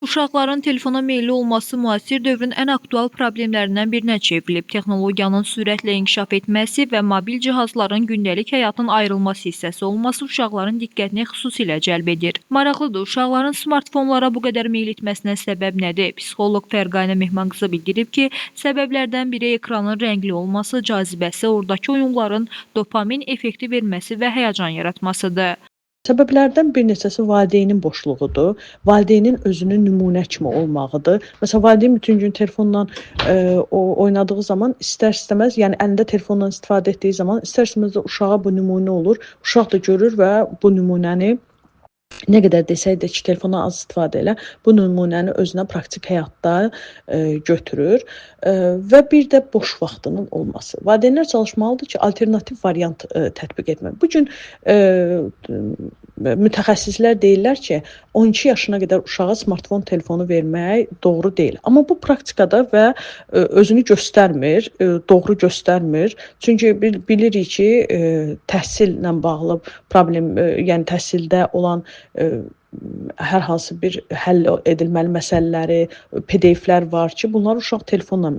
Uşaqların telefona meyilli olması müasir dövrün ən aktual problemlərindən birinə çevrilib. Texnologiyanın sürətlə inkişaf etməsi və mobil cihazların gündəlik həyatın ayrılmaz hissəsi olması uşaqların diqqətini xüsusilə cəlb edir. Maraqlıdır, uşaqların smartfonlara bu qədər meyil etməsinə səbəb nədir? Psixoloq Fərqanə Mehmanqızı bildirib ki, səbəblərdən biri ekranın rəngli olması, cazibəsi, oradakı oyunların dopamin effekti verməsi və həyəcan yaratmasıdır. Səbəblərdən bir neçəsi valideynin boşluğudur, valideynin özünün nümunə kimi olmağıdır. Məsələn, valideyn bütün gün telefonla oynadığı zaman istər-istəməz, yəni əlində telefonla istifadə etdiyi zaman istər-istəməz də uşağa bu nümunə olur. Uşaq da görür və bu nümunəni nə qədər desək də ki, telefona az istifadə elə, bu nümunəni özünə praktik həyatda götürür və bir də boş vaxtının olması. Valideynlər çalışmalıdır ki, alternativ variant tətbiq etmək. Bu gün mütəxəssislər deyirlər ki, 12 yaşına qədər uşağa smartfon telefonu vermək doğru deyil. Amma bu praktikada və özünü göstərmir, doğru göstərmir. Çünki bilirik ki, təhsillə bağlı problem, yəni təhsildə olan hər hansı bir həll edilməli məsələləri, PDF-lər var ki, bunlar uşaq telefonla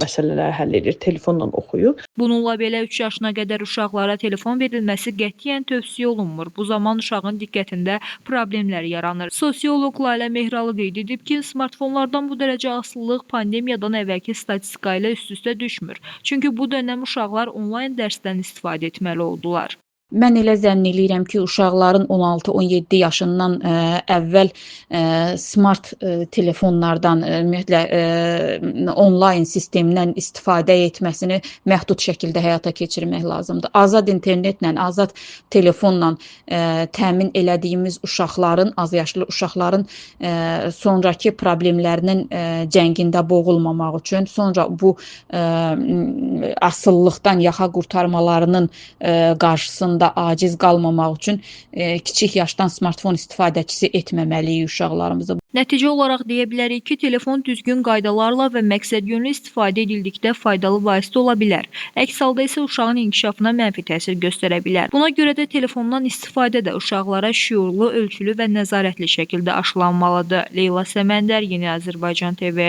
məsələləri həll edir, telefonla oxuyur. Bununla belə 3 yaşına qədər uşaqlara telefon verilməsi qətiyyən tövsiyə olunmur. Bu zaman uşağın diqqətində problemlər yaranır. Sosioloq Lalə Mehralı qeyd edib ki, smartfonlardan bu dərəcə asılılıq pandemiyadan əvvəlki statistika ilə üst-üstə düşmür. Çünki bu dönəm uşaqlar onlayn dərsdən istifadə etməli oldular. Mən elə zənn eləyirəm ki, uşaqların 16-17 yaşından əvvəl smart telefonlardan, ümumiyyətlə onlayn sistemdən istifadə etməsini məhdud şəkildə həyata keçirmək lazımdır. Azad internetlə, azad telefonla təmin elədiyimiz uşaqların, azyaşlı uşaqların sonrakı problemlərinin cəngində boğulmamaq üçün, sonra bu asılılıqdan yaxa qurtarmalarının qarşısında da aciz qalmamaq üçün kiçik yaşdan smartfon istifadəçisi etməməliyik uşaqlarımızı. Nəticə olaraq deyə bilərik ki, telefon düzgün qaydalarla və məqsədyönlü istifadə edildikdə faydalı vasitə ola bilər. Əks halda isə uşağın inkişafına mənfi təsir göstərə bilər. Buna görə də telefondan istifadə də uşaqlara şüurlu, ölçülü və nəzarətli şəkildə aşılanmalıdır. Leyla Səməndər, Yeni Azərbaycan TV.